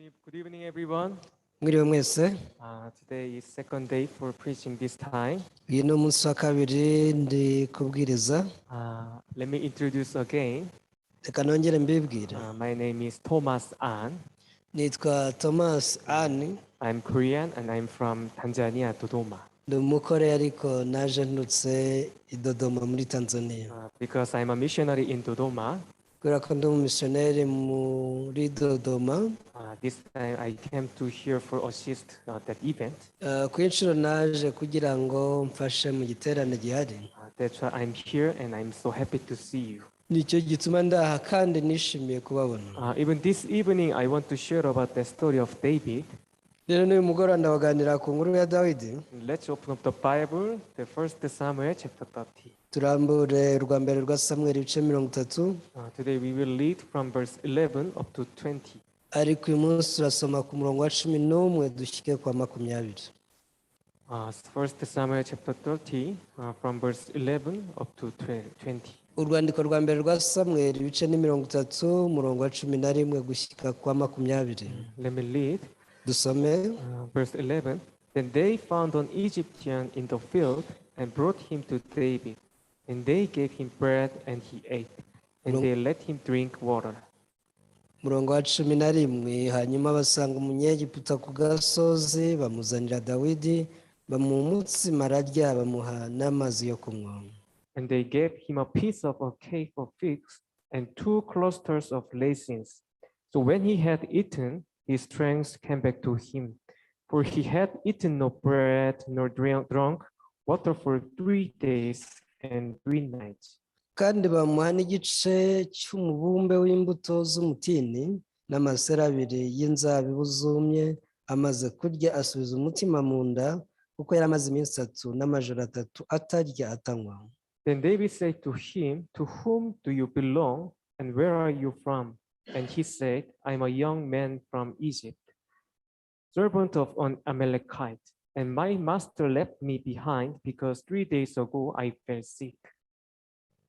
Good evening, everyone. Mwiriwe mwese. Today is second day for preaching this time. Uyu ni umunsi wa kabiri ndi kubwiriza. Let me introduce again. Reka nongere mbibwire. My name is Thomas An. Nitwa Thomas An. I'm Korean and I'm from Tanzania, Dodoma. Ndi umukore ariko naje nturutse i Dodoma muri Tanzania. Because I'm a missionary in Dodoma. Kubera ko ndi umumisiyoneri muri Dodoma. This time I came to here for assist that event. Ku inshuro naje kugira ngo mfashe mu giterane gihari. That's why I'm here and I'm so happy to see you. Nicyo gituma ndaha kandi nishimiye kubabona. Even this evening I want to share about the story of David. Rero n'uyu mugoroba ndabaganira ku nkuru ya Dawidi. Let's open up the Bible, the first Samuel chapter 30. Turambure urwa mbere rwa Samuel ibice 30. Today we will read from verse 11 up to 20. Ariko uyu munsi turasoma ku murongo wa 11 dushyike kwa 20. First Samuel chapter 30 from verse 11 up to 20. Urwandiko rwa mbere rwa Samuel ibice ni 30 umurongo wa 11 gushyika kwa 20. Let me read. Dusome. Verse 11. Then they found an Egyptian in the field and brought him to David. And they gave him bread and he ate. And they let him drink water. Murongo wa 11 hanyuma basanga umunyegiputa ku gasozi bamuzanira Dawidi bamuha umutsima ararya bamuha n'amazi yo kunywa. And they gave him a piece of a cake of figs and 2 clusters of raisins. So when he had eaten, his strength came back to him, for he had eaten no bread nor drunk water for 3 days and 3 nights. Kandi bamuha n'igice cy'umubumbe w'imbuto z'umutini n'amasera abiri y'inzabibu zumye, amaze kurya asubiza umutima mu nda kuko yari amaze iminsi 3 n'amajoro 3 atarya atanywa. Then David said to him, "To whom do you belong and where are you from?" And he said, "I am a young man from Egypt, servant of an Amalekite, and my master left me behind because 3 days ago I fell sick."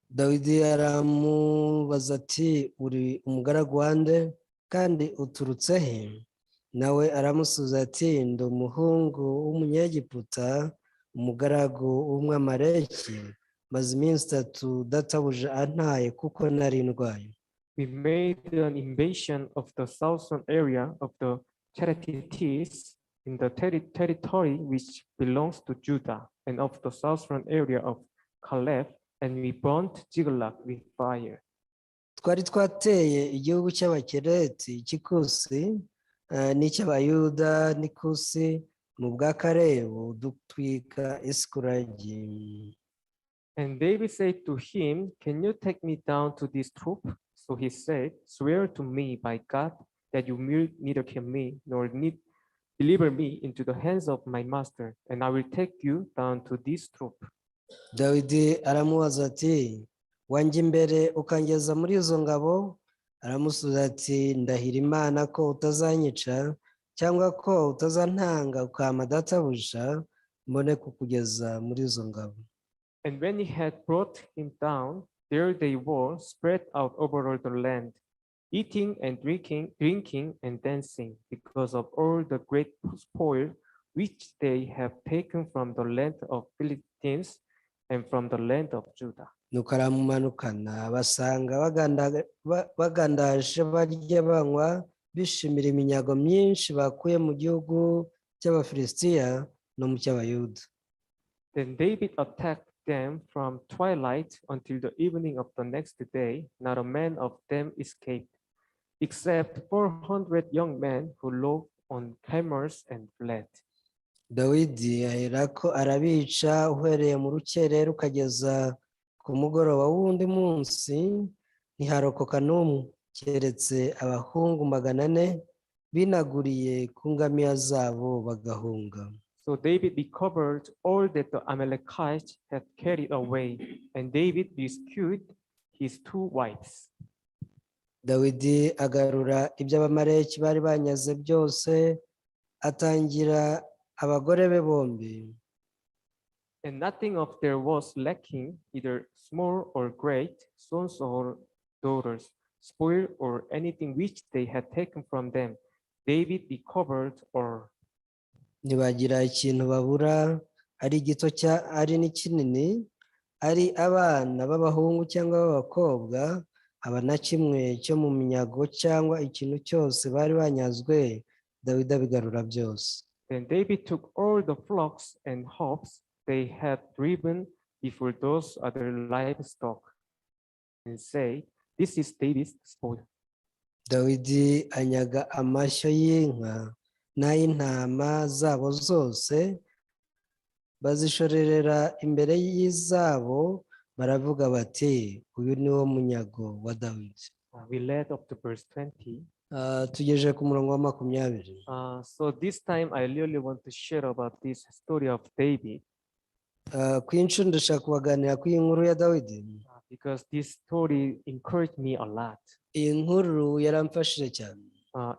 Dawidi aramubaza ati uri umugaragu wande kandi uturutse he? Nawe aramusubiza ati ndi umuhungu w'umunyegiputa umugaragu w'umwamaleki, maze iminsi 3 databuja antaye kuko nari ndwaye. We made an invasion of the southern area of the Cherethites in the territory which belongs to Judah, and of the southern area of Caleb, and we burnt Ziklag with fire. Twari twateye igihugu cy'abakereti cy'ikusi n'icy'abayuda n'ikusi mu bwa Kalebu dutwika Isikuragi. And David said to him, "Can you take me down to this troop?" So he said, "Swear to me by God that you will neither kill me nor deliver me into the hands of my master, and I will take you down to this troop." Dawidi aramubaza ati wanjye imbere ukangeza muri izo ngabo? Aramusubiza ati ndahira Imana ko utazanyica cyangwa ko utazantanga ukama databuja mbone kukugeza muri izo ngabo. And when he had brought him down, there they were spread out over all the land, eating and drinking and dancing, because of all the great spoil which they have taken from the land of Philistines and from the land of Judah. Nuko aramumanukana basanga bagandaje barya banywa bishimira iminyago myinshi bakuye mu gihugu cy'Abafilisitiya no mu cy'Abayuda. Then David attacked them from twilight until the evening of the next day. Not a man of them escaped, except 400 young men who rode on camels and fled. Dawidi aherako arabica uhereye mu rukerera ukageza ku mugoroba w'undi munsi, ntiharokoka n'umwe keretse abahungu 400 binaguriye ku ngamiya zabo bagahunga. So David recovered all that the Amalekites had carried away, and David rescued his 2 wives. Dawidi agarura ibyo Abamaleki bari banyaze byose, atangira abagore be bombi. And nothing of there was lacking, either small or great, sons or daughters, spoil or anything which they had taken from them. David recovered all. ntibagira ikintu babura, ari gito ari n'ikinini, ari abana b'abahungu cyangwa b'abakobwa, haba na kimwe cyo mu minyago cyangwa ikintu cyose bari banyazwe, Dawidi abigarura byose. Then David took all the flocks and herds they had driven before those other livestock and say, "This is David's spoil." Dawidi anyaga amashyo y'inka n'ay'intama zabo zose, bazishorerera imbere y'izabo, baravuga bati, uyu ni wo munyago wa Dawidi. We read up to verse 20. Tugejeje ku murongo wa 20. So this time I really want to share about this story of David. Ku inshuro ndashaka kubaganira ku inkuru ya Dawidi, because this story encouraged me a lot. iyi nkuru yaramfashije cyane.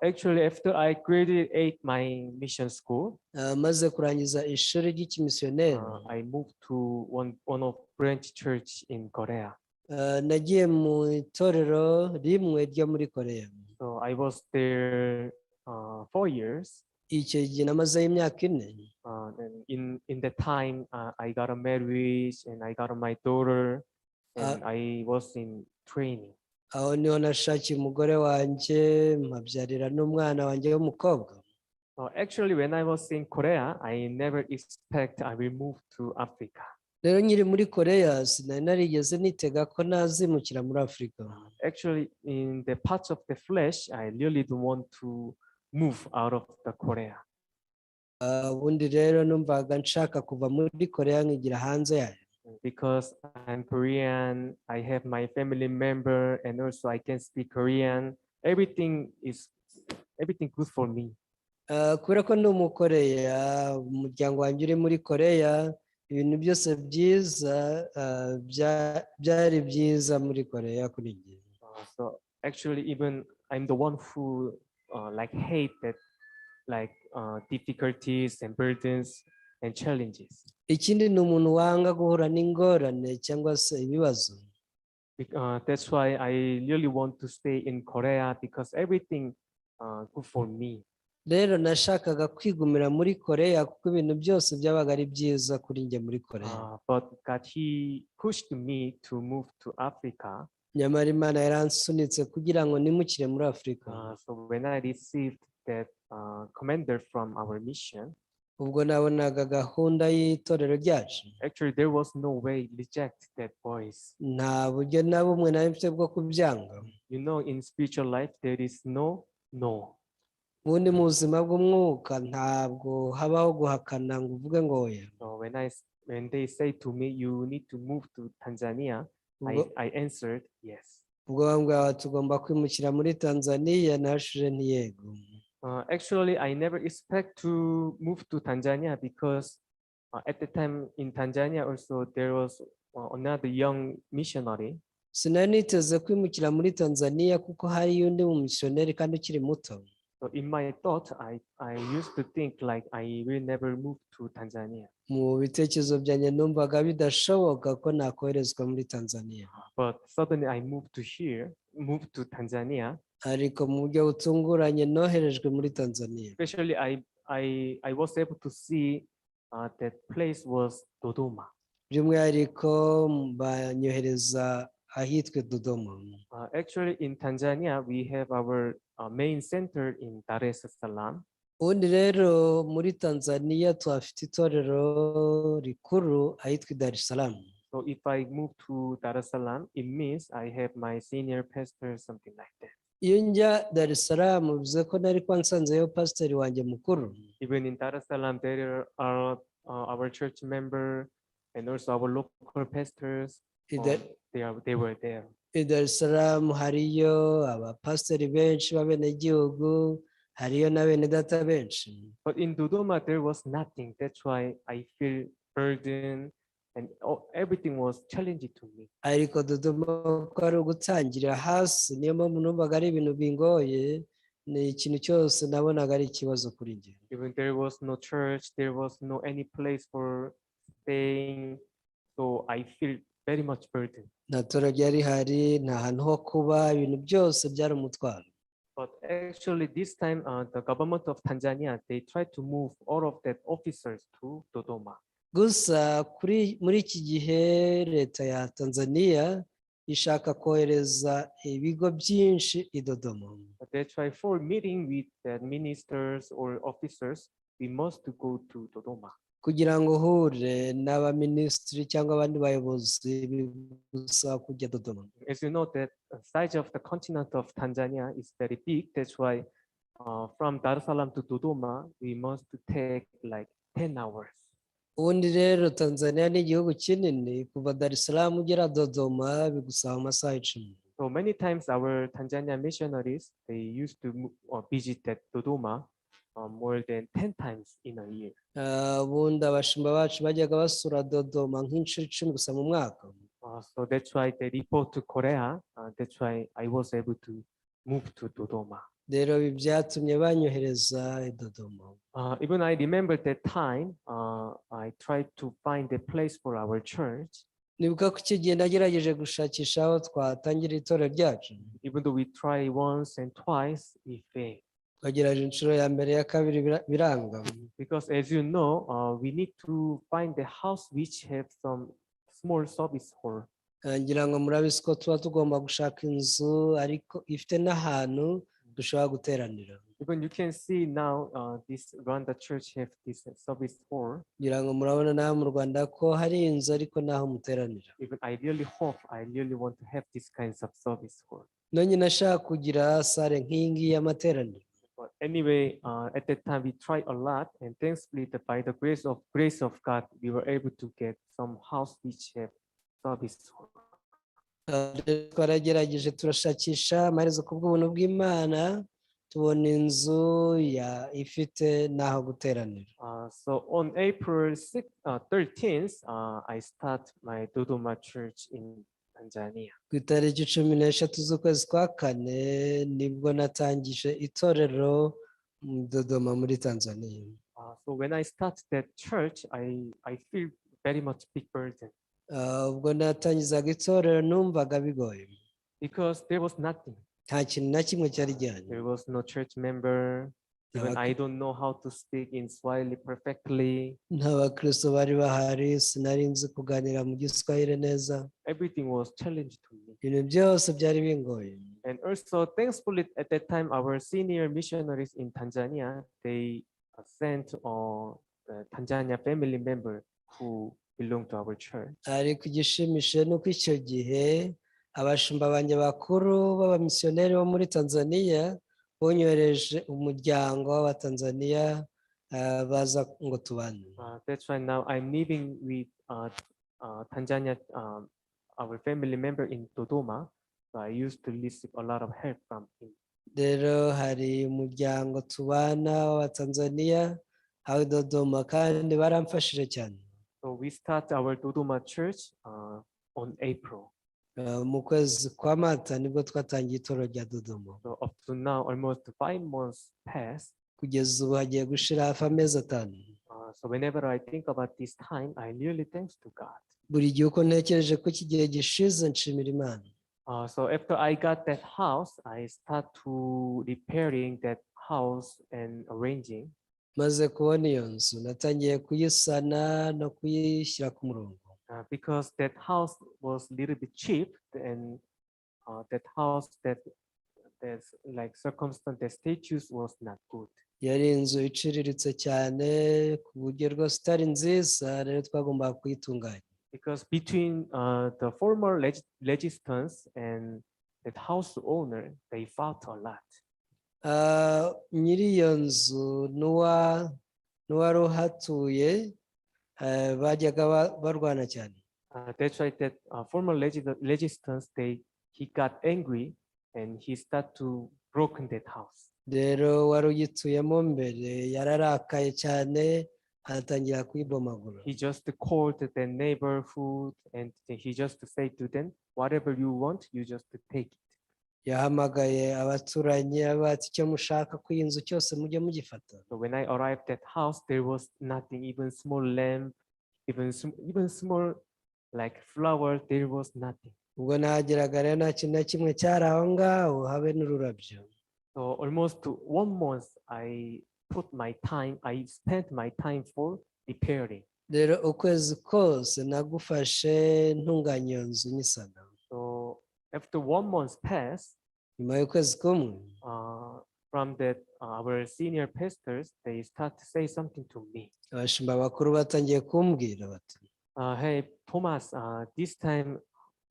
Actually, after I graduated my mission school, maze kurangiza ishuri ry'ikimisiyoneri, I moved to one of branch church in Korea. nagiye mu itorero rimwe ryo muri Korea. So I was there 4 years. Icyo gihe namazeyo imyaka 4. And in that time, I got a marriage and I got my daughter, and I was in training. Aho niho nashakiye umugore wanjye, mpabyarira n'umwana wanjye w'umukobwa. Actually, when I was in Korea, I never expect I will move to Africa. Rero nyiri muri Korea sinari narigeze nitega ko nazimukira muri Afurika. Actually, in the parts of the flesh, I really don't want to move out of the Korea. Ubundi rero numvaga nshaka kuva muri Korea nkigira hanze yayo. Because I'm Korean, I have my family member, and also I can speak Korean. Everything good for me. Kubera ko ndi umukoreya, umuryango wanjye uri muri Korea, ibintu byose byiza byari byiza muri Korea kuri njye. So actually, even I'm the one who hate that difficulties and burdens and challenges. Ikindi ni umuntu wanga guhura n'ingorane cyangwa se ibibazo. That's why I really want to stay in Korea because everything good for me. Rero nashakaga kwigumira muri Korea kuko ibintu byose byabaga ari byiza kuri njye muri Korea. But God, He pushed me to move to Africa. Nyamara Imana yaransunitse kugira ngo nimukire muri Afurika. So when I received that commander from our mission, ubwo nabonaga gahunda y'itorero ryacu, actually there was no way reject that voice. nta buryo na bumwe nari mfite bwo kubyanga. You know, in spiritual life there is no. Ubundi mu buzima bw'umwuka ntabwo habaho guhakana ngo uvuge ngo oya. So when they say to me, you need to move to Tanzania, I answered yes. Ubwo bambwira tugomba kwimukira muri Tanzania, nashuje ntiyego. Actually, I never expect to move to Tanzania because at the time in Tanzania also there was another young missionary. Sinari niteze kwimukira muri Tanzania kuko hari undi mu missionary kandi ukiri muto. So in my thought, I used to think like I will never move to Tanzania. Mu bitekerezo byanjye numvaga bidashoboka ko nakoherezwa muri Tanzania. But suddenly I moved to Tanzania. Ariko mu buryo butunguranye noherejwe muri Tanzania. Especially I was able to see that place was Dodoma. By'umwihariko banyohereza ahitwa Dodoma. Actually in Tanzania we have our main center in Dar es Salaam. Ubundi rero muri Tanzania tuhafite itorero rikuru ahitwa Dar es Salaam. So if I move to Dar es Salaam, it means I have my senior pastor, something like that. Iyo njya Dar es Salaam bivuze ko nari kwansanzeyo pastor wanjye mukuru. Even in Dar es Salaam there are our church member and also our local pastors. They were there. In Dar es Salaam hariyo abapastori benshi b'abenegihugu, hariyo n'abenedata benshi. But in Dodoma there was nothing. That's why I feel burdened and everything was challenging to me. Ariko Dodoma ko ari ugutangirira hasi, niyo mpamvu numvaga ari ibintu bingoye, ni ikintu cyose nabonaga ari ikibazo kuri njye. Even there was no church, there was no any place for staying, so I feel very much burdened. Nta torero ryari rihari, nta hantu ho kuba, ibintu byose byari umutwaro. But actually, this time, the government of Tanzania, they tried to move all of that officers to Dodoma. gusa muri iki gihe leta ya Tanzania ishaka kohereza ibigo byinshi i Dodoma. But that's why for meeting with the ministers or officers, we must go to Dodoma. kugira ngo uhure n'abaminisitiri cyangwa abandi bayobozi bigusaba kujya Dodoma. As you know, that the size of the continent of Tanzania is very big. That's why from Dar es Salaam to Dodoma, we must take like 10 hours. ubundi rero Tanzania ni igihugu kinini, kuva Dar es Salaam ugera Dodoma bigusaba amasaha 10. So many times our Tanzania missionaries, they used to visit that Dodoma more than 10 times in a year. ubundi abashumba bacu bajyaga basura Dodoma nk'inshuro 10 gusa mu mwaka. So that's why they report to Korea. That's why I was able to move to Dodoma. Rero ibi byatumye banyohereza i Dodoma. Even I remember that time, I tried to find a place for our church. Nibuka ko icyo gihe nagerageje gushakisha aho twatangira itorero ryacu. Even though we try once and twice, we fail. Twagerageje inshuro ya mbere ya kabiri biranga. Because as you know, we need to find the house which have some small service hall. ngira ngo murabizi ko tuba tugomba gushaka inzu ariko ifite n'ahantu dushobora guteranira. Even you can see now, this Rwanda church have this service hall. ngira ngo murabona naho mu Rwanda ko hari inzu ariko naho muteranira. Even I really want to have this kinds of service hall. None nashaka kugira sare nk'iyi ngiyi y'amateraniro. But anyway, at that time we tried a lot, and thankfully, by the grace of God, we were able to get some house which have service hall. Twaragerageje turashakisha amaherezo ku bw'ubuntu bw'Imana tubona inzu ifite n'aho guteranira. So on April 13th, I start my Dodoma Church in Tanzania. Ku itariki 16 z'ukwezi kwa kane nibwo natangije itorero mu Dodoma muri Tanzania. So when I start that church, I feel very much big burden. Ubwo natangizaga itorero numvaga bigoye. Because there was nothing. Nta kintu na kimwe cyari gihari. There was no church member. Even I don't know how to speak in Swahili perfectly. Nta bakristo bari bahari, sinari nzi kuganira mu Giswahili neza. Everything was challenged to me. Ibintu byose byari bingoye. And also, thankfully, at that time, our senior missionaries in Tanzania, they sent a Tanzania family member who belonged to our church. Ariko igishimishije nuko icyo gihe abashumba banjye bakuru b'abamisiyoneri bo muri Tanzania bonyohereje umuryango w'Abatanzania baza ngo tubane. That's why now I'm living with Tanzania, our family member in Dodoma. So I used to receive a lot of help from him. Rero hari umuryango tubana w'Abatanzania aho i Dodoma kandi baramfashije cyane. So we start our Dodoma Church on April. Mu kwezi kwa Mata nibwo twatangiye itorero rya Dodoma. So up to now, almost 5 months passed. Kugeza ubu hagiye gushira hafi amezi 5. So whenever I think about this time, I really thanks to God. Buri gihe uko ntekereje ko iki gihe gishize nshimira Imana. So after I got that house, I start to repairing that house and arranging. Maze kubona iyo nzu natangiye kuyisana no kuyishyira ku murongo. Because that house was a little bit cheap, and that house that's like circumstance, the status was not good. Yari inzu iciriritse cyane ku buryo rwose itari nziza, rero twagombaga kuyitunganya. Because between the former legislators and that house owner, they fought a lot. Nyiri iyo nzu n'uwari uhatuye bajyaga barwana cyane. That's why that former legislators, he got angry and he started to broken that house. Rero wari uyituyemo mbere yararakaye cyane atangira kuyibomagura. He just called the neighborhood and he just said to them, whatever you want, you just take it. Yahamagaye abaturanyi abati icyo mushaka ko iyi nzu cyose mujye mugifata. So when I arrived at house, there was nothing, even small lamp, even small like flower, there was nothing. Ubwo nahageraga rero nta kintu na kimwe cyari aho ngaho habe n'ururabyo. So almost 1 month I spent my time for preparing. rero ukwezi kose nagufashe ntunganya iyo nzu nyisana. So after 1 month passed, Nyuma y'ukwezi kumwe from that our senior pastors, they start to say something to me. abashumba bakuru batangiye kumbwira bati, Hey Thomas, this time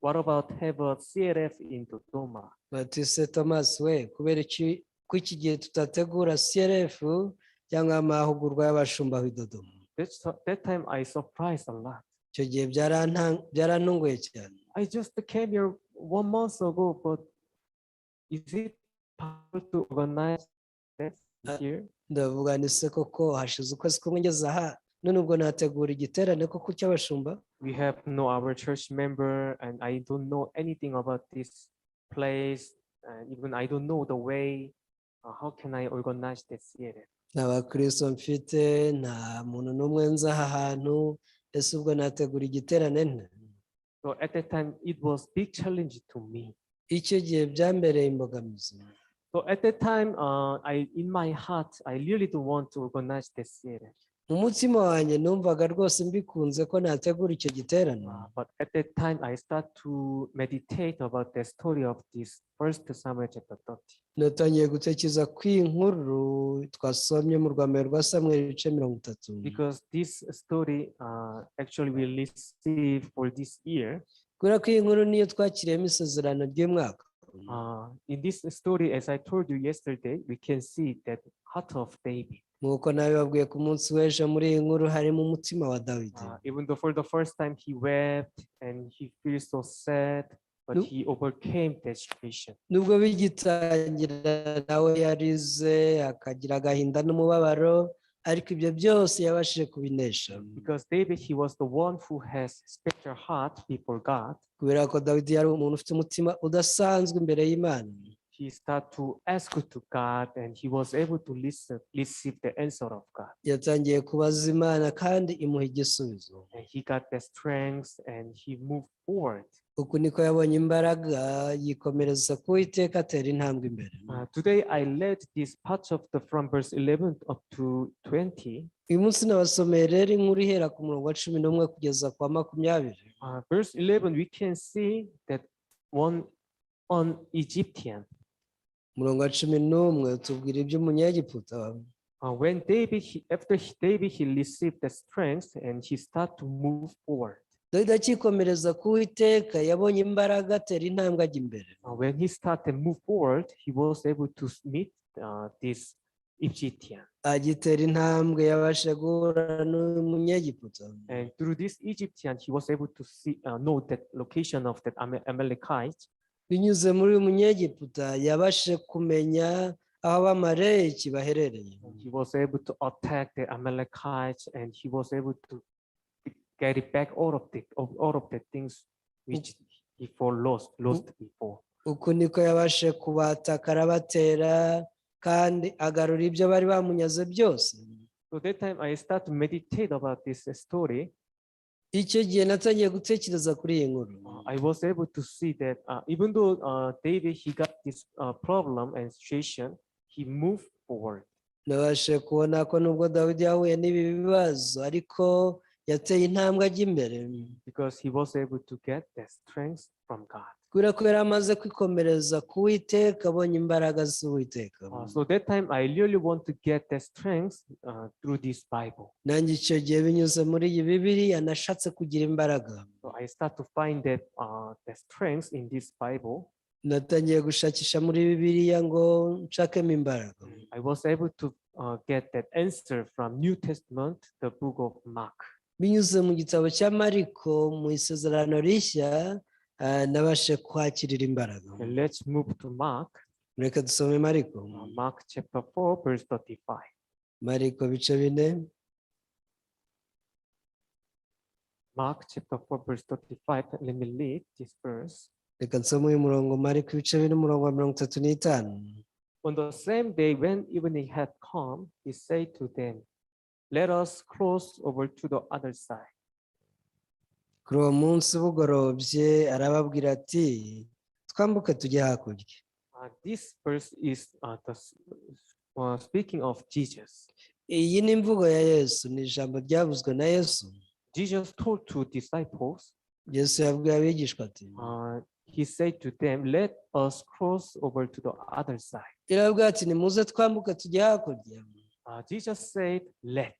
what about have a CRF in Dodoma? bati se Thomas we, kubera ko iki gihe tutategura CRF cyangwa amahugurwa y'abashumba i Dodoma? That time I surprised a lot. Icyo gihe byarantunguye cyane. I just came here 1 month ago, but is it possible to organize this here? Ndavuga ni se koko hashize ukwezi kumwe ngeze aha, none ubwo nategura igiterane koko cy'abashumba? We have no our church member, and I don't know anything about this place, and even I don't know the way. How can I organize this here? Nta bakristo mfite, nta muntu n'umwe nzi aha hantu, ese ubwo nategura igiterane nte? So at that time, it was big challenge to me. Icyo gihe byambereye imbogamizi. So at that time, in my heart, I really don't want to organize this here. Mu mutima wanjye numvaga rwose mbikunze ko nategura icyo giterane. But at that time, I start to meditate about the story of this 1 Samuel chapter 30. Natangiye gutekereza ku inkuru twasomye mu rwambere rwa Samuel ibice 30. Because this story actually we receive for this year. Kubera ko iyi nkuru niyo twakiriyemo isezerano ry'umwaka. In this story, as I told you yesterday, we can see that heart of David. Nk'uko nabibabwiye ku munsi w'ejo, muri iyi nkuru harimo umutima wa Dawidi. Even though for the first time he wept and he feels so sad, but he overcame that situation. Nubwo bigitangira nawe yarize akagira agahinda n'umubabaro, ariko ibyo byose yabashije kubinesha. Because David, he was the one who has special heart before God. Kubera ko Dawidi yari umuntu ufite umutima udasanzwe imbere y'Imana. He started to ask to God, and he was able to receive the answer of God. Yatangiye kubaza Imana kandi imuha igisubizo. And he got the strength and he moved forward. Uku niko yabonye imbaraga, yikomereza ku Uwiteka, atera intambwe imbere. Today I led this part of from verse 11 up to 20. Uyu munsi nabasomeye rero inkuru ihera ku murongo wa 11 kugeza kwa 20. Verse 11, we can see that one Egyptian. Umurongo wa 11 tubwira iby'umunyegiputa. When after David he received the strength and he started to move forward. Dawidi akikomereza ku Uwiteka yabonye imbaraga, atera intambwe ajya imbere. When he started to move forward, he was able to meet this Egyptian. Agitera intambwe yabasha guhura n'umunyegiputa. And through this Egyptian, he was able to know the location of that Amalekite. Binyuze muri uyu munyegiputa yabashe kumenya aho abamaleki baherereye. He was able to attack the Amalekites, and he was able to get it back all of the things which he lost before. Uku niko yabashe kubataka, arabatera kandi agarura ibyo bari bamunyaze byose. So that time I start to meditate about this story. Icyo gihe natangiye gutekereza kuri iyi nkuru. I was able to see that even though David he got this problem and situation, he moved forward. Nabashe kubona ko nubwo Dawidi yahuye n'ibi bibazo, ariko yateye intambwe ajya imbere. Because he was able to get the strength from God. Kubera ko yari amaze kwikomereza ku Uwiteka, abonye imbaraga z'Uwiteka. So that time I really want to get the strength through this Bible. Nanjye icyo gihe binyuze muri iyi Bibiliya nashatse kugira imbaraga. So I start to find that the strength in this Bible. Natangiye gushakisha muri Bibiliya ngo nshakemo imbaraga. I was able to get that answer from New Testament, the book of Mark. Binyuze mu gitabo cya Mariko mu isezerano rishya, nabashe kwakirira imbaraga. Let's move to Mark. Reka dusome Mariko. Mark chapter 4 verse 35. Mariko bice 4. Mark chapter 4 verse 35. Let me read this verse. Reka nsome uyu murongo, Mariko bice 4 umurongo wa 35. On the same day when evening had come, he said to them, "Let us cross over to the other side." Kuri uwo munsi bugorobye arababwira ati, twambuke tujye hakurya. This verse is speaking of Jesus. iyi ni imvugo ya Yesu, ni ijambo ryavuzwe na Yesu. Jesus told to disciples, Yesu yabwiye abigishwa ati, he said to them, let us cross over to the other side. irabwira ati nimuze twambuke tujye hakurya. Jesus said, let.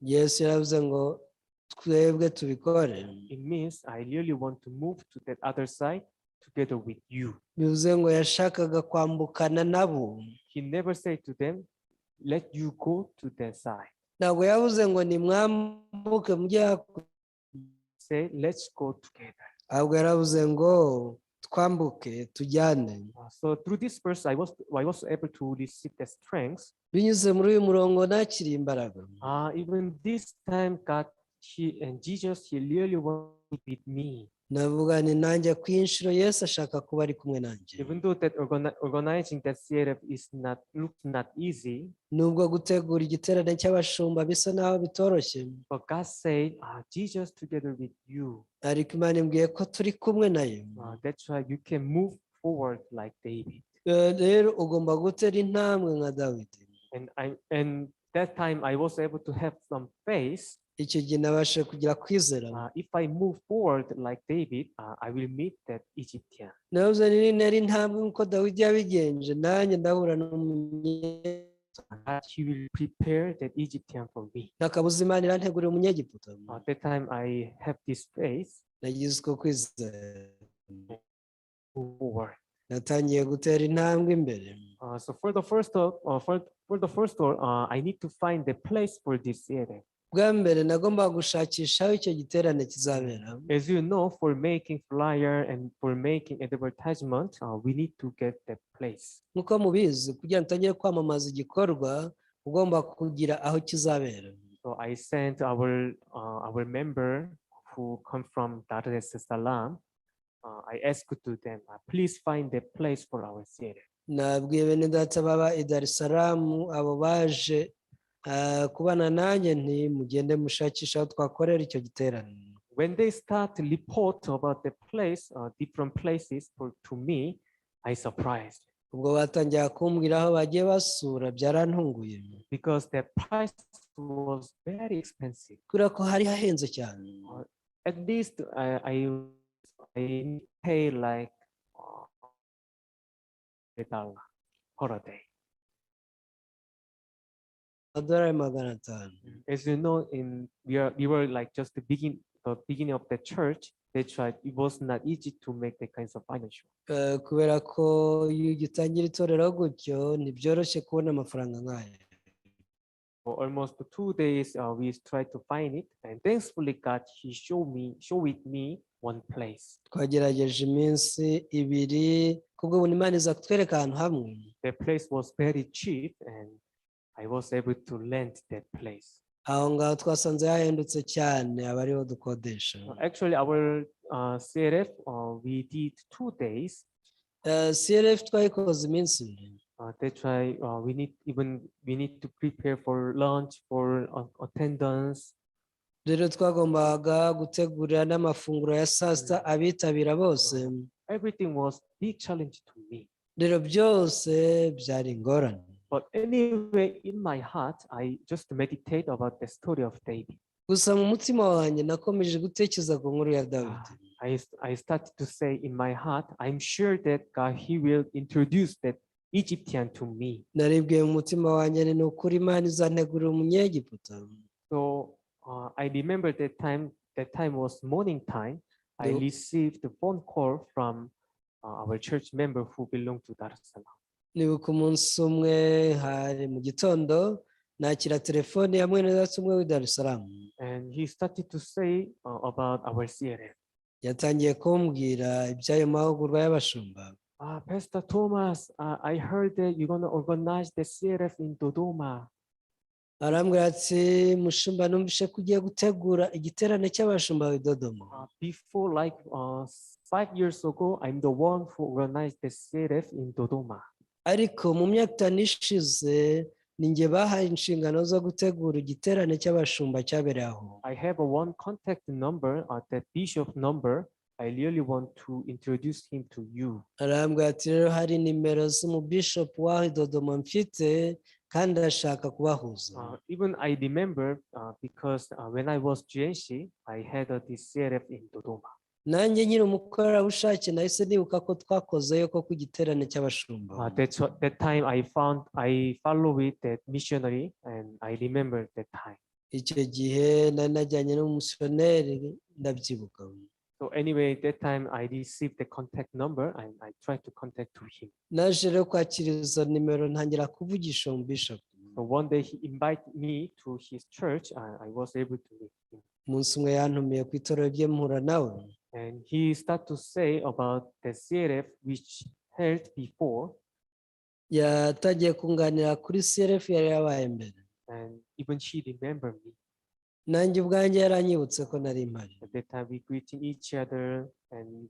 Yesu yaravuze ngo twebwe tubikore. It means I really want to move to that other side together with you. Bivuze ngo yashakaga kwambukana nabo. He never said to them, let you go to that side. Ntabwo yavuze ngo nimwambuke mujye hakurya. Say, let's go together. Ahubwo yaravuze ngo twambuke tujyane. So through this verse, I was able to receive the strength. Binyuze muri uyu murongo nakiriye imbaraga. Even this time, God, Jesus, He really wanted with me. Navuga ni nanjye ku inshuro Yesu ashaka kuba ari kumwe nanjye. Even though that organizing that CRF looks not easy. Nubwo gutegura igiterane cy'abashumba bisa naho bitoroshye. But God said, Jesus together with you. Ariko Imana imbwiye ko turi kumwe nayo. That's why you can move forward like David. Rero ugomba gutera intambwe nka Dawidi. And that time I was able to have some faith. Icyo gihe nabashe kugira kwizera. If I move forward like David, I will meet that Egyptian. Navuze ni nari intambwe nkuko Dawidi yabigenje, nanjye ndahura n'umunyegiputa. He will prepare that Egyptian for me. Nakabuze Imana irantegurira umunyegiputa. At that time I have this faith. Nagize uko kwizera. Forward. Natangiye gutera intambwe imbere. So for the first door, I need to find the place for this area. Bwa mbere nagomba gushakisha aho icyo giterane kizabera. As you know, for making flyer and for making advertisement, we need to get the place. Nkuko mubizi, kugira ngo tujye kwamamaza igikorwa ugomba kugira aho kizabera. So I sent our member who come from Dar es Salaam. I asked to them, please find the place for our theater. Nabwiye bene data baba i Dar es Salaam abo baje kubana nanjye nti mugende mushakisha aho twakorera icyo giterane. When they start to report about the place, different places to me, I surprised. Ubwo batangira kumbwira aho bagiye basura byarantunguye. Because the price was very expensive. Kubera ko hari hahenze cyane. At least I pay like $1 holiday. $500. As you know, we were like just the beginning of the church. That's why it was not easy to make the kinds of financial. Kubera ko iyo ugitangira itorero gutyo ntibyoroshye kubona amafaranga nk'aya. For almost 2 days, we tried to find it, and thankfully God, He showed me one place. Twagerageje iminsi ibiri kubwo ubuntu Imana iza kutwereka ahantu hamwe. The place was very cheap, and I was able to rent that place. Aho ngaho twasanze hahendutse cyane aba ariho dukodesha. Actually, our CRF, we did 2 days. CRF twayikoze iminsi ibiri. That's why we need to prepare for lunch, for attendance. Rero twagombaga gutegurira n'amafunguro ya saa sita abitabira bose. Everything was big challenge to me. Rero byose byari ingorane. But anyway, in my heart, I just meditate about the story of David. Gusa mu mutima wanjye nakomeje gutekereza ku nkuru ya Dawidi. I started to say in my heart, I'm sure that God, He will introduce that Egyptian to me. Naribwiye mu mutima wanjye ni ukuri Imana izantegurira umunyegiputa. So I remember that time was morning time. I received a phone call from our church member who belonged to Dar es Salaam. Nibuka umunsi umwe hari mu gitondo nakira telefone ya mwene data umwe w'i Dar es Salaam. And he started to say about our CRF. Yatangiye kumbwira iby'ayo mahugurwa y'abashumba. Pastor Thomas, I heard that you're going to organize the CRF in Dodoma. Arambwira ati mushumba numvise ko ugiye gutegura igiterane cy'abashumba i Dodoma. Before like 5 years ago, I'm the one who organized the CRF in Dodoma. Ariko mu myaka itanu ishize ni njye bahaye inshingano zo gutegura igiterane cy'abashumba cyabereye aho. I have one contact number, that bishop number. I really want to introduce him to you. arambwira ati rero hari nimero z'umubishop w'aho i Dodoma mfite kandi ashaka kubahuza. Even I remember because when I was GNC, I had this CRF in Dodoma. nanjye nyiri umukorerabushake nahise nibuka ko twakozeyo ko ku giterane cy'abashumba. That time I follow with that missionary and I remember that time. icyo gihe nari najyanye n'umumisiyoneri ndabyibuka. So anyway, that time I received the contact number and I tried to contact to him. naje rero kwakira izo nimero ntangira kuvugisha umubishop. So one day he invited me to his church and I was able to meet him. umunsi umwe yantumiye ku itorero rye mpura nawe. And he started to say about the CRF which held before. yatangiye kunganira kuri CRF yari yabaye mbere. And even she remembered me. nanjye ubwanjye yaranyibutse ko nari mpari. At that time we greeting each other and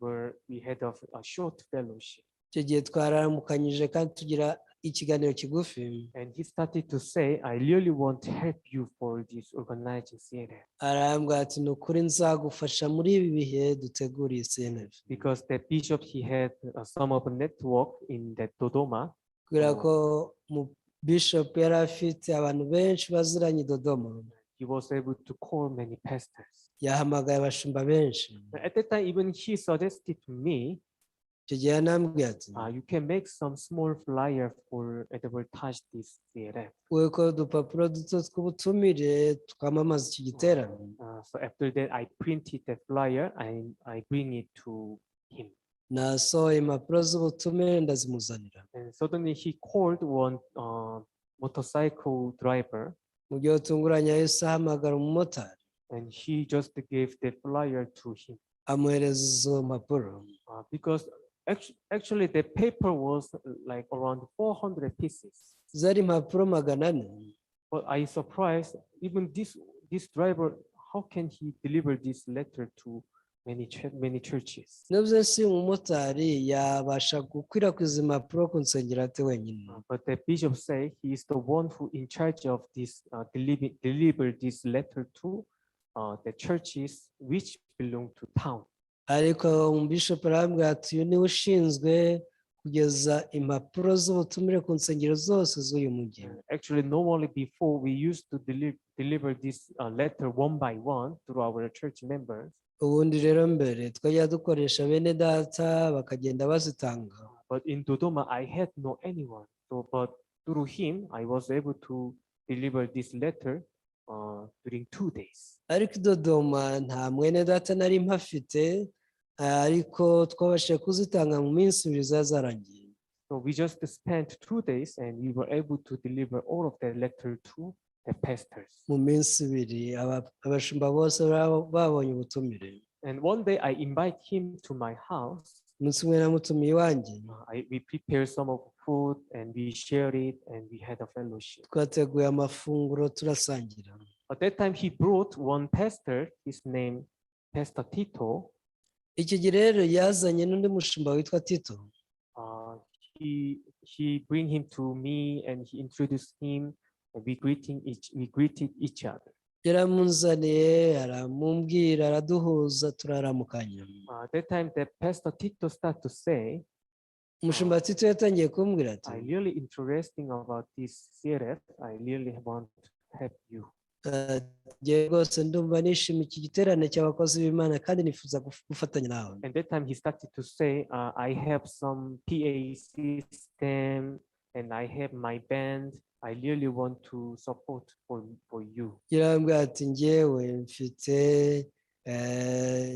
we had a short fellowship. icyo gihe twaramukanyije kandi tugira ikiganiro kigufi. And he started to say, I really want to help you for this organizing CNF. arambwira ati ni ukuri nzagufasha muri ibi bihe duteguriye CNF. Because the bishop he had some of a network in the Dodoma. kubera ko mu bishop yari afite abantu benshi baziranye i Dodoma. He was able to call many pastors. yahamagaye abashumba benshi. At that time, even he suggested to me, icyo gihe yanambwiye ati you can make some small flyer for advertise this CNF. wekora udupapuro duto tw'ubutumire twamamaza iki giterane. So after that, I printed the flyer and I bring it to him. nasohoye impapuro z'ubutumire ndazimuzanira. And suddenly he called one motorcycle driver. mu gihe utunguranye yahise ahamagara umumotari. And he just gave the flyer to him. amuhereza izo mpapuro. Because actually the paper was like around 400 pieces. zari impapuro 400. But I surprised even this driver, how can he deliver this letter to many churches? nabyo si umumotari yabasha gukwirakwiza impapuro ku nsengero ate wenyine. But the bishop say he is the one who in charge of this deliver this letter to the churches which belong to town. ariko umubishop arambwira ati uyu niwe ushinzwe kugeza impapuro z'ubutumire ku nsengero zose z'uyu mujyi. Actually, normally before we used to deliver this letter one by one through our church members. ubundi rero mbere twajya dukoresha bene data bakagenda bazitanga. But in Dodoma, I had no anyone. So, but through him, I was able to deliver this letter during 2 days. ariko i Dodoma nta mwene data nari mpafite, ariko twabashije kuzitanga mu minsi 2 zazarangiye. So we just spent 2 days and we were able to deliver all of the letter to the pastors. mu minsi 2 abashumba bose babonye ubutumire. And one day I invite him to my house. umunsi umwe namutumiye iwanjye. We prepared some of food and we shared it and we had a fellowship. twateguye amafunguro turasangira. At that time, he brought one pastor, his name Pastor Tito. icyo gihe rero yazanye n'undi mushumba witwa Tito. He bring him to me and he introduced him and we greeted each other. yaramunzaniye aramumbwira araduhuza turaramukanya. That time the Pastor Tito started to say, umushumba Tito yatangiye kumbwira ati I really interesting about this CRF. I really want to help you. ngiye rwose ndumva nishimiye iki giterane cy'abakozi b'Imana kandi nifuza gufatanya nawe. And that time he started to say, I have some PA system and I have my band. I really want to support for you. yarambwira ati ngewe mfite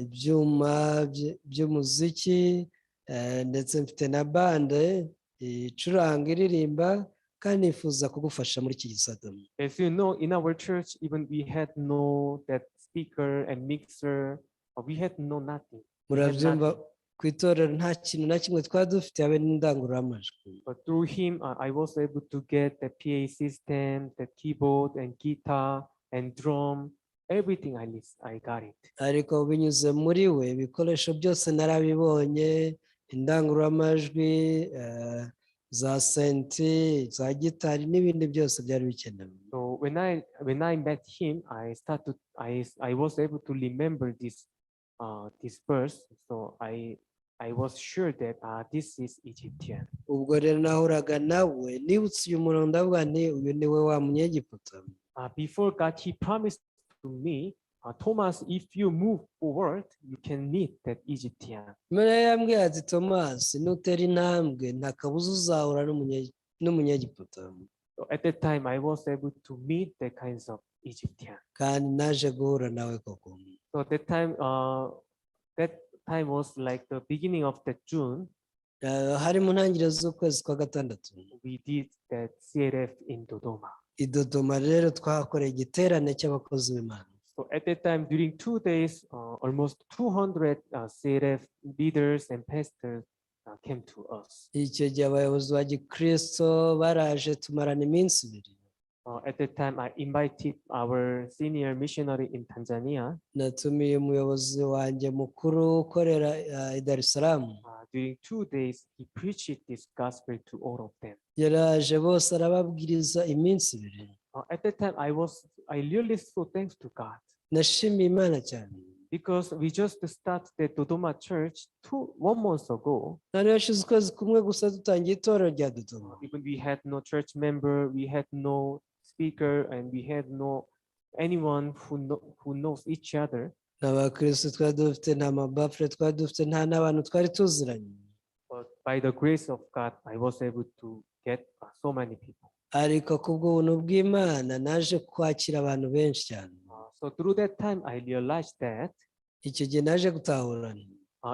ibyuma by'umuziki ndetse mfite na bande icuranga iririmba kandi nifuza kugufasha muri iki gisata. As you know, in our church, even we had no that speaker and mixer. We had no nothing. murabyumva ku itorero nta kintu na kimwe twari dufite habe n'indangururamajwi. But through him, I was able to get the PA system, the keyboard and guitar and drum, everything I got it. ariko binyuze muri we ibikoresho byose narabibonye, indangururamajwi, za senti, za gitari n'ibindi byose byari bikenewe. So when I met him, I was able to remember this this verse, so I was sure that this is Egyptian. ubwo rero nahuraga nawe nibutse uyu murongo ndavuga nti uyu ni we wa munyegiputa. Before God, He promised to me, Thomas, if you move forward, you can meet that Egyptian. Imana yambwiye ati Tomasi nutera intambwe nta kabuza uzahura n'umunyegiputa. So at that time, I was able to meet the kinds of Egyptian. kandi naje guhura nawe koko. So that time was like the beginning of the June. Hari mu ntangiriro z'ukwezi kwa gatandatu. We did that CRF in Dodoma. I Dodoma rero twakoreye igiterane cy'abakozi b'Imana. So at that time, during 2 days, almost 200 CRF leaders and pastors came to us. Icyo gihe abayobozi ba Gikristo baraje tumarana iminsi ibiri. At that time, I invited our senior missionary in Tanzania. Natumiye umuyobozi wanjye mukuru ukorera i Dar es Salaam. During 2 days, he preached this gospel to all of them. Yaraje bose arababwiriza iminsi ibiri. At that time, I really so thanks to God. Nashimiye Imana cyane. Because we just started the Dodoma Church 1 month ago. Nari hashize ukwezi kumwe gusa dutangiye itorero rya Dodoma. Even we had no church member, we had no speaker, and we had no anyone who knows each other. N'abakristo twari dufite nta mabafure twari dufite nta n'abantu twari tuziranye. But by the grace of God, I was able to get so many people. Ariko kubw'ubuntu bw'Imana naje kwakira abantu benshi cyane. So through that time, I realized that icyo gihe naje gutahura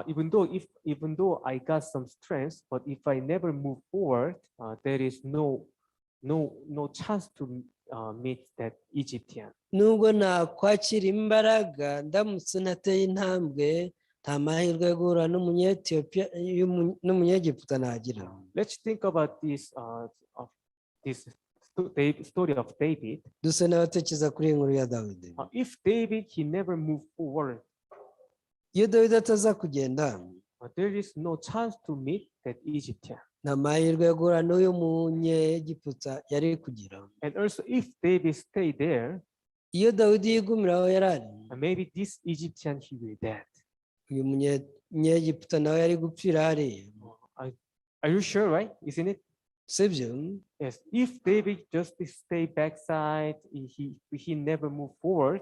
even though I got some strength, but if I never move forward, there is no chance to meet that Egyptian. Nubwo nakwakira imbaraga ndamutse nateye intambwe nta mahirwe yo guhura n'umunyetiyopiya n'umunyegiputa nagira. Let's think about this story of David. Duse n'abatekereza kuri iyi nkuru ya Dawidi. If David he never moved forward, iyo Dawidi ataza kugenda, there is no chance to meet that Egyptian. nta mahirwe yo guhura n'uyu munyegiputa yari kugira. And also, if David stayed there, iyo Dawidi yigumira aho yari ari, maybe this Egyptian he will dead. uyu munyegiputa nawe yari gupfira hariya. Are you sure, right? Isn't it? Sibyo? Yes. If David just stay backside, he never move forward,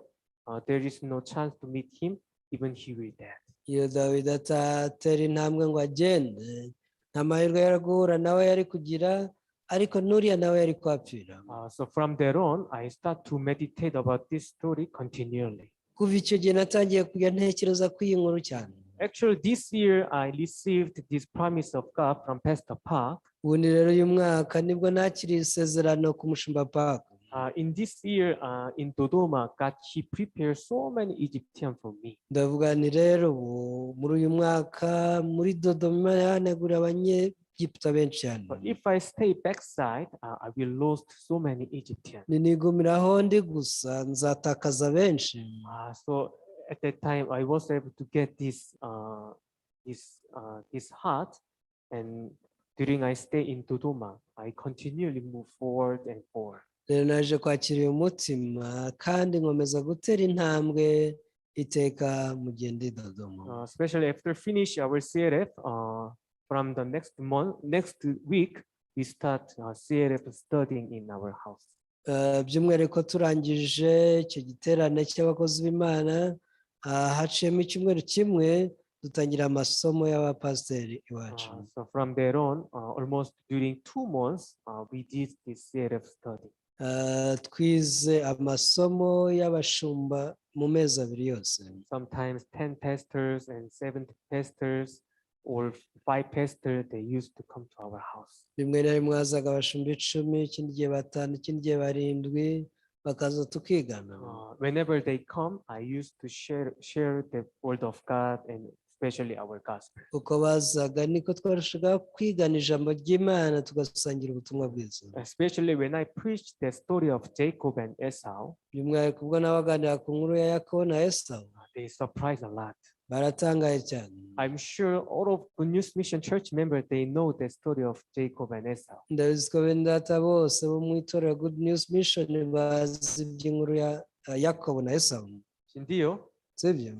there is no chance to meet him, even he will dead. Iyo Dawidi atatera intambwe ngo agende, nta mahirwe yo guhura nawe yari kugira, ariko n'uriya nawe yari kwapfira. So from there on, I start to meditate about this story continually. Kuva icyo gihe natangiye kujya ntekereza kuri iyi nkuru cyane. Actually, this year I received this promise of God from Pastor Park. Ubundi rero uyu mwaka nibwo nakiriye isezerano ku mushumba Park. In this year, in Dodoma, God he prepared so many Egyptians for me. Ndavuga ni rero muri uyu mwaka muri Dodoma yanegura abanyegiputa benshi cyane. But if I stay backside, I will lose so many Egyptians. Ninigumira aho ndi gusa nzatakaza benshi. So at that time, I was able to get this heart, and during I stay in Dodoma, I continually move forward and forward. Rero naje kwakira uyu mutima kandi nkomeza gutera intambwe iteka mu gihe ndi Dodoma. Especially after finish our CRF, from the next week, we start CRF studying in our house. By'umwihariko turangije icyo giterane cy'abakozi b'Imana, haciyemo icyumweru kimwe dutangira amasomo y'abapasiteri iwacu. So from there on, almost during 2 months, we did this CRF study. Twize amasomo y'abashumba mu mezi abiri yose. Sometimes 10 pastors and 7 pastors or 5 pastors, they used to come to our house. Rimwe na rimwe hazaga abashumba 10, ikindi gihe 5, ikindi gihe 7, bakaza tukigana. Whenever they come, I used to share the word of God and especially our gospel. Uko bazaga niko twarushaga kwigana ijambo ry'Imana tugasangira ubutumwa bwiza. Especially when I preached the story of Jacob and Esau. By'umwihariko ubwo nabaganira ku nkuru ya Yakobo na Esau. They surprised a lot. Baratangaye cyane. I'm sure all of the New Mission Church members, they know the story of Jacob and Esau. Ndabizi ko bene data bose bo mu itorero Good News Mission bazi iby'inkuru ya Yakobo na Esau. Ndio. Sibyo?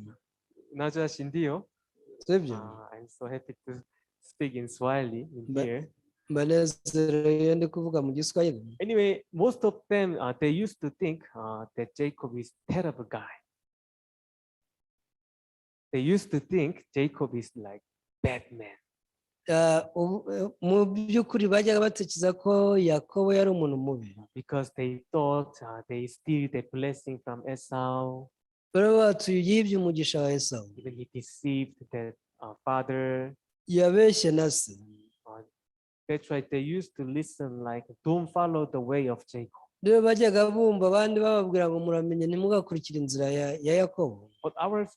나주하신디요? sibyo I'm so happy to speak in Swahili in But- here. mbanezerewe iyo ndi kuvuga mu giswahili. Anyway, most of them they used to think that Jacob is terrible guy. They used to think Jacob is like bad man. Mu by'ukuri bajyaga batekereza ko yakobo yari umuntu mubi Because they thought they steal the blessing from Esau. bari batuye yibye umugisha wa Esawu Even he deceived the father. yabeshye na se. That's why they used to listen like, don't follow the way of Jacob. rero bajyaga bumva abandi bababwira ngo muramenye ntimugakurikire inzira ya Yakobo, But our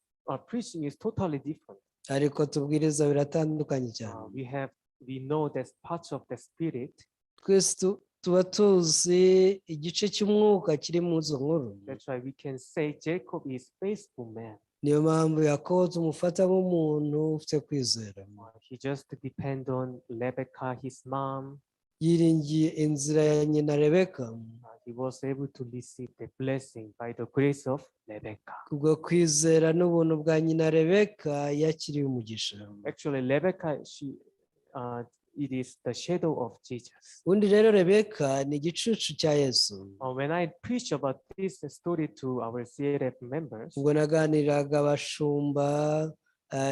preaching is totally different. ariko tubwiriza biratandukanye cyane. We know there's parts of the spirit. Twese tuba tuzi igice cy'umwuka kiri mu izo nkuru. That's why we can say Jacob is faithful man. Niyo mpamvu Yakobo tumufata nk'umuntu ufite kwizera. He just depend on Rebecca, his mom. Yiringiye inzira ya nyina Rebeka. He was able to receive the blessing by the grace of Rebecca. Kubwo kwizera n'ubuntu bwa nyina Rebeka yakiriye umugisha. Actually, Rebecca, it is the shadow of Jesus. Undi rero Rebeka ni igicucu cya Yesu. When I preach about this story to our CRF members, ubwo naganiraga abashumba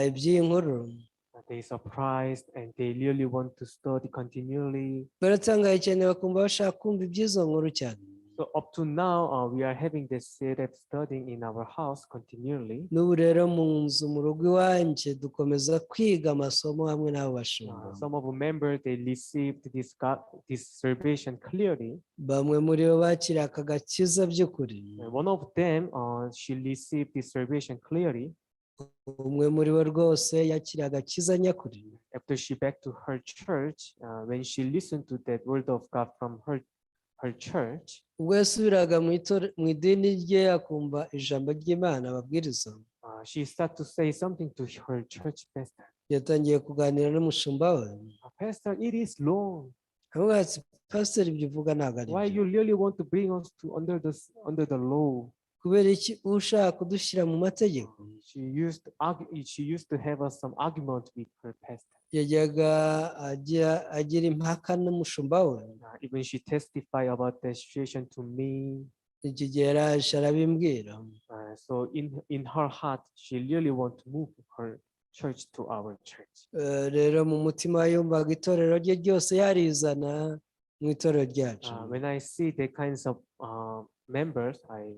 iby'iyi nkuru, they surprised and they really want to study continually. baratangaye cyane bakumva bashaka kumva iby'izo nkuru cyane. So up to now, we are having this CRF studying in our house continually. N'ubu rero mu nzu mu rugo iwanjye dukomeza kwiga amasomo hamwe n'abo bashumba. Some of the members, they received this salvation clearly. Bamwe muri bo bakiriye aka gakiza by'ukuri. One of them, she received this salvation clearly. Umwe muri bo rwose yakiriye agakiza nyakuri. After she back to her church, when she listened to that word of God from her church, ubwo yasubiraga mu idini rye akumva ijambo ry'Imana ababwiriza, she started to say something to her church pastor. yatangiye kuganira n'umushumba we. Pastor, it is long. Avuga ati, pastor, ibyo uvuga ntabwo ari Why byo. you really want to bring us to under the law? Kubera iki ushaka kudushyira mu mategeko? She used to have some argument with her pastor. Yajyaga agira impaka n'umushumba we. Even she testified about the situation to me. Iki gihe yaraje arabimbwira. So in her heart, she really want to move her church to our church. Rero mu mutima yumvaga itorero rye ryose yarizana mu itorero ryacu. When I see the kinds of members, I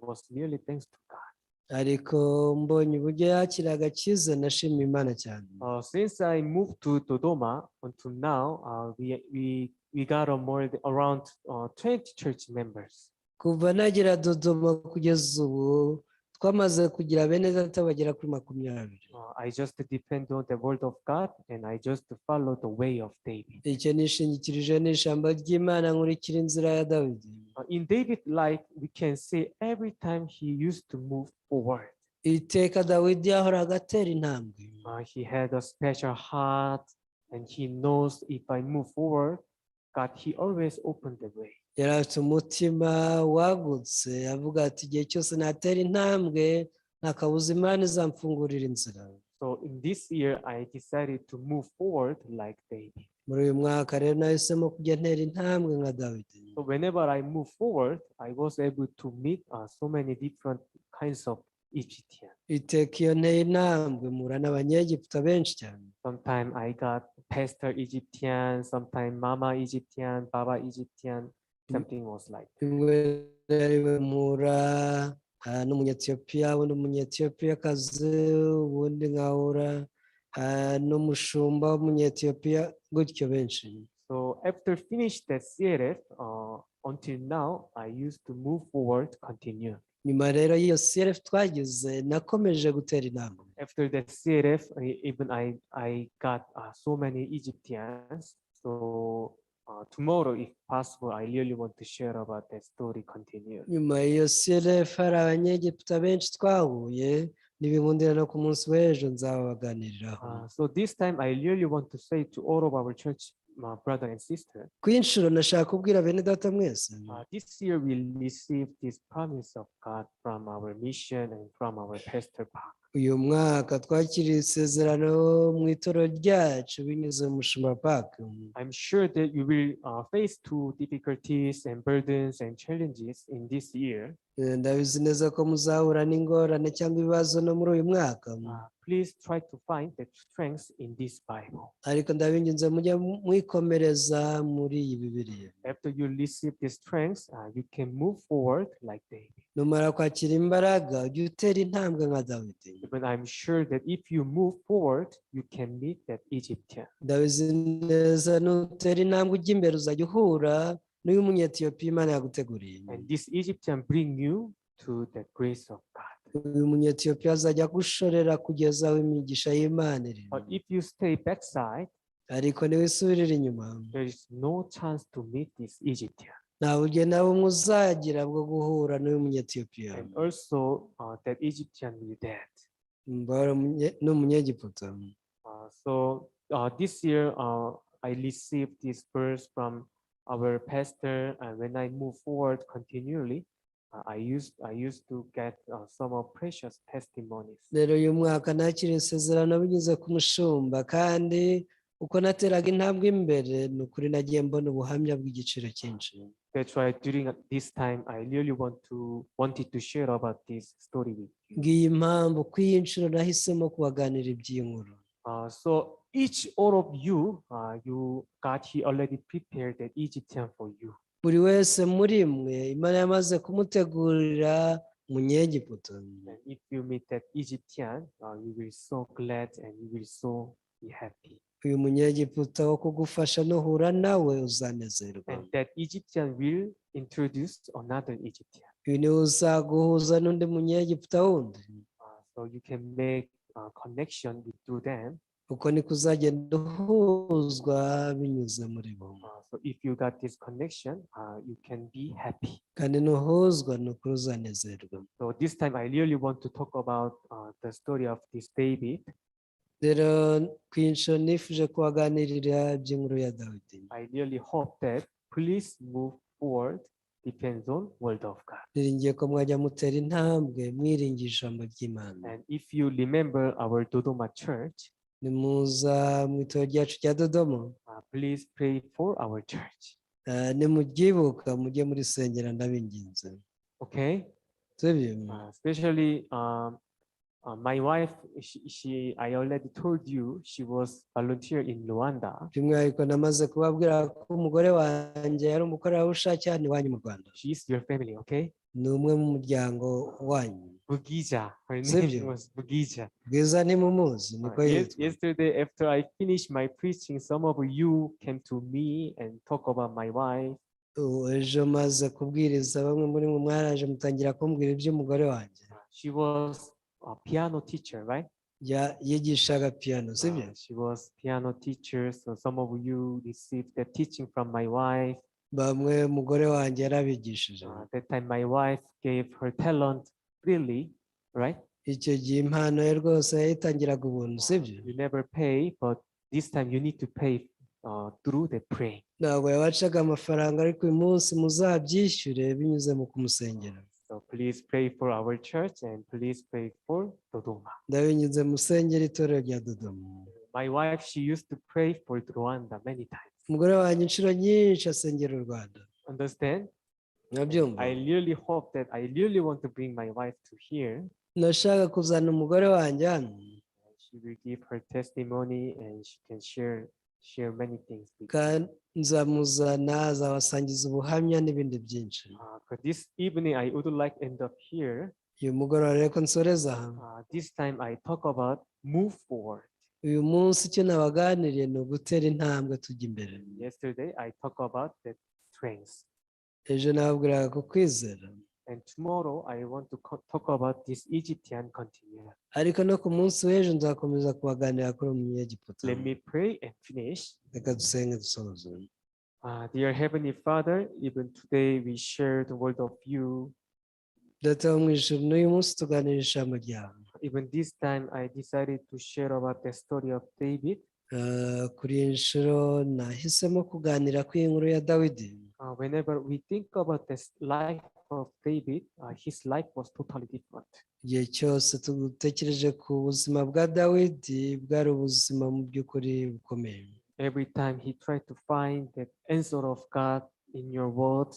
was really thanks to God. Ariko mbonye uburyo yakira agakiza nashimye Imana cyane. Since I moved to Dodoma until now, we got around 20 church members. Kuva nagera Dodoma kugeza ubu twamaze kugira bene data bagera kuri 20. I just depend on the word of God and I just follow the way of David. Icyo nishingikirije n'ijambo ry'Imana nkurikira inzira ya Dawidi. In David's life, we can say every time he used to move forward. Iteka Dawidi yahoraga atera intambwe. He had a special heart and he knows if I move forward, God, he always opened the way. Yari afite umutima wagutse avuga ati igihe cyose natera intambwe nta kabuza Imana izamfungurira inzira. So in this year, I decided to move forward like David. Muri uyu mwaka rero nahisemo kujya ntera intambwe nka Dawidi. So whenever I move forward, I was able to meet so many different kinds of Egyptians. Iteka iyo nteye intambwe mpura n'Abanyegiputa benshi cyane. Sometimes I got Pastor Egyptian, sometimes Mama Egyptian, Baba Egyptian, something was like that. Rimwe na rimwe mpura n'Umunyetiyopiya, ubundi Umunyetiyopiyakazi, ubundi nkahura n'umushumba w'Umunyetiyopiya, gutyo benshi. So after finish the CRF, until now, I used to move forward, continue. Nyuma rero y'iyo CRF twagize nakomeje gutera intambwe. After the CRF, even I got so many Egyptians. So tomorrow, if possible, I really want to share about that story continue. Nyuma y'iyo CRF hari Abanyegiputa benshi twahuye, nibimundira no ku munsi w'ejo nzabaganiriraho. So this time, I really want to say to all of our church brother and sister, ku inshuro nashaka kubwira bene data mwese, this year we received this promise of God from our mission and from our pastor Park. uyu mwaka twakiriye isezerano mu itorero ryacu binyuze mu mushumba paka. I'm sure that you will face two difficulties and burdens and challenges in this year. Ndabizi neza ko muzahura n'ingorane cyangwa ibibazo no muri uyu mwaka, Please try to find the strength in this Bible. ariko ndabinginze mujye mwikomereza muri iyi Bibiliya. After you receive the strength, you can move forward like David. Numara kwakira imbaraga ujye utera intambwe nka Dawidi. But I'm sure that if you move forward, you can meet that Egyptian. Ndabizi neza nutera intambwe ujya imbere uzajya uhura n'uyu munyetiyopiya Imana yaguteguriye. And this Egyptian bring you to the grace of God. Uyu munyetiyopiya azajya gushorera kugeza aho imigisha y'Imana iri. But if you stay backside, ariko niwisubirira inyuma, there is no chance to meet this Egyptian. nta buryo na bumwe uzagira bwo guhura n'uyu munyetiyopiya. And also, that Egyptian will dead. N'umunyegiputa. So this year, I received this verse from our pastor, and when I move forward continually, I used to get some of precious testimonies. Rero uyu mwaka nakiriye isezerano binyuze ku mushumba, kandi uko nateraga intambwe imbere ni ukuri nagiye mbona ubuhamya bw'igiciro cyinshi. That's why during this time, I really wanted to share about this story with you. Ngiyi impamvu ku iyi nshuro nahisemo kubaganira iby'iyi nkuru. So each all of you, God, He already prepared the Egyptian for you. Buri wese muri mwe Imana yamaze kumutegurira umunyegiputa. And if you meet that Egyptian, you will so glad and you will so be happy. Uyu munyegiputa wo kugufasha nuhura nawe uzanezerwa. And that Egyptian will introduce another Egyptian. Uyu niwe uzaguhuza n'undi munyegiputa wundi. So you can make a connection through them. Uko niko uzagenda uhuzwa binyuze muri bo. So if you got this connection, you can be happy. Kandi nuhuzwa ni ukuri uzanezerwa. So this time I really want to talk about the story of this David. Rero ku inshuro nifuje kubaganirira iby'inkuru ya Dawidi. I really hope that please move forward depends on word of God. Niringiye ko mwajya mutera intambwe mwiringira ijambo ry'Imana. And if you remember our Dodoma Church, Nimuza mu itorero ryacu rya Dodoma, please pray for our church. nimubyibuka mujye muri sengera ndabinginze. Okay? Especially my wife, I already told you she was volunteer in Rwanda. By'umwihariko namaze kubabwira ko umugore wanjye yari umukorerabushake hano iwanyu mu Rwanda. She is your family, okay? Ni umwe mu muryango wanyu. Bugija. Her name was Bugija. Bwiza nimumuzi niko yitwa. Yesterday after I finished my preaching, some of you came to me and talk about my wife. Ejo maze kubwiriza bamwe muri mwe mwaraje mutangira kumbwira iby'umugore wanjye. She was a piano teacher, right? Yigishaga piano, sibyo? She was piano teacher, so some of you received the teaching from my wife. Bamwe umugore wanjye yarabigishije. That time my wife gave her talent freely, right? Icyo gihe impano ye rwose yayitangiraga ubuntu, sibyo? You never pay, but this time you need to pay through the praying. Ntabwo yabacaga amafaranga, ariko uyu munsi muzabyishyure binyuze mu kumusengera. So please pray for our church and please pray for Dodoma. Ndabinginze musengera itorero rya Dodoma. My wife, she used to pray for Rwanda many times. Umugore wanjye inshuro nyinshi asengera u Rwanda. Understand? Nabyumva. I really hope that I really want to bring my wife to here. Nashaka kuzana umugore wanjye hano. She will give her testimony and she can share many things. Kandi nzamuzana azabasangiza ubuhamya n'ibindi byinshi. This evening I would like to end up here. Uyu mugoroba rero ko nsoreza hano. This time I talk about move forward. Uyu munsi icyo nabaganiriye ni ugutera intambwe tujya imbere. Yesterday I talk about the strengths. Ejo nababwiraga ku kwizera. And tomorrow I want to talk about this Egyptian continuum. Ariko no ku munsi w'ejo nzakomeza kubaganira kuri umunyegiputa. Let me pray and finish. Reka dusenge dusoze. Dear Heavenly Father, even today we share the word of you. Data wo mu ijuru, n'uyu munsi tuganira ijambo ryawe. Even this time I decided to share about the story of David. Kuri iyi nshuro nahisemo kuganira ku inkuru ya Dawidi. Whenever we think about this life of David, his life was totally different. igihe cyose dutekereje ku buzima bwa dawidi bwari ubuzima mu by'ukuri bukomeye. Every time he tried to find the answer of God in your word,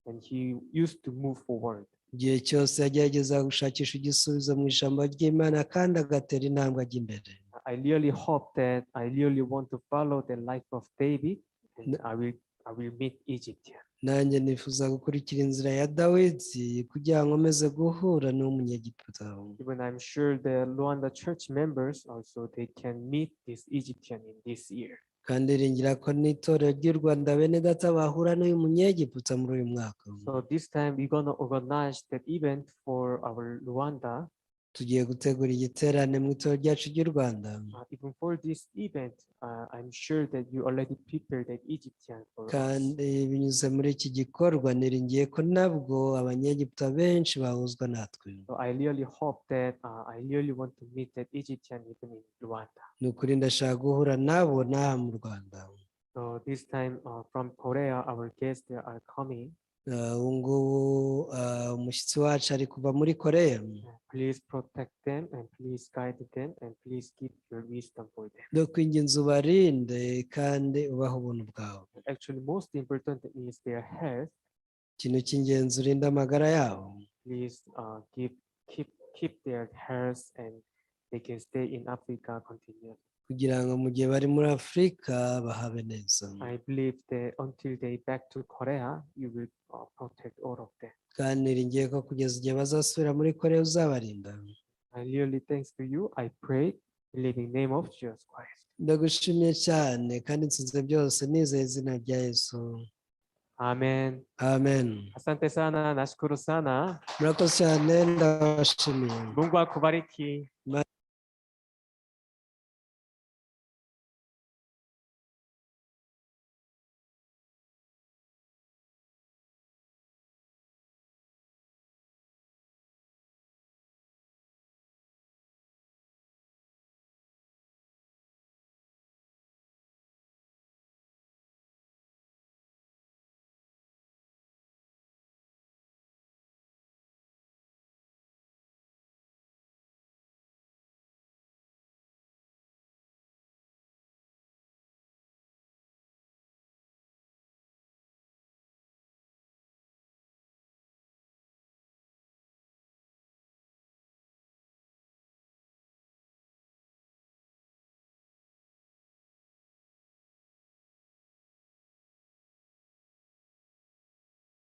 and he used to move forward. igihe cyose yagerageza gushakisha igisubizo mu ijambo ry'Imana kandi agatera intambwe ajya imbere. I really want to follow the life of David, and I will meet Egyptian. nanjye nifuza gukurikira inzira ya dawidi kugira ngo nkomeze guhura n'umunyegiputa. Even I'm sure the Rwanda church members also they can meet this Egyptian in this year. kandi ringira ko n'itorero ry'u Rwanda bene data bahura n'uyu munyegiputa muri uyu mwaka. So this time we're gonna organize that event for our Rwanda. tugiye gutegura igiterane mu itorero ryacu ry'u Rwanda. Even for this event, I'm sure that you already prepared an Egyptian for us. kandi binyuze muri iki gikorwa niringiye ko nabwo abanyegiputa benshi bahuzwa natwe. So I really hope that I really want to meet that Egyptian even in Rwanda. ni ukuri ndashaka guhura nabo n'aha mu Rwanda. So this time from Korea, our guests they are coming. ubu ngubu umushyitsi wacu ari kuva muri Koreya. Please protect them and please guide them and please give your wisdom for them. ndakwinginze ubarinde kandi ubahe ubuntu bwawe. Actually, most important is their health. ikintu cy'ingenzi urinde amagara yabo. Please keep their health and they can stay in Africa continuously. kugira ngo mu gihe bari muri Afurika bahabe neza. I believe that until they back to Korea, you will protect all of them. kandi niringiye ko kugeza igihe bazasubira muri Koreya uzabarinda. I really thanks to you. I pray in the living name of Jesus Christ. ndagushimiye cyane kandi nsinze byose nizeye izina rya Yesu. Amen. Amen. Asante sana, nashukuru sana. murakoze cyane ndabashimiye. Mungu akubariki.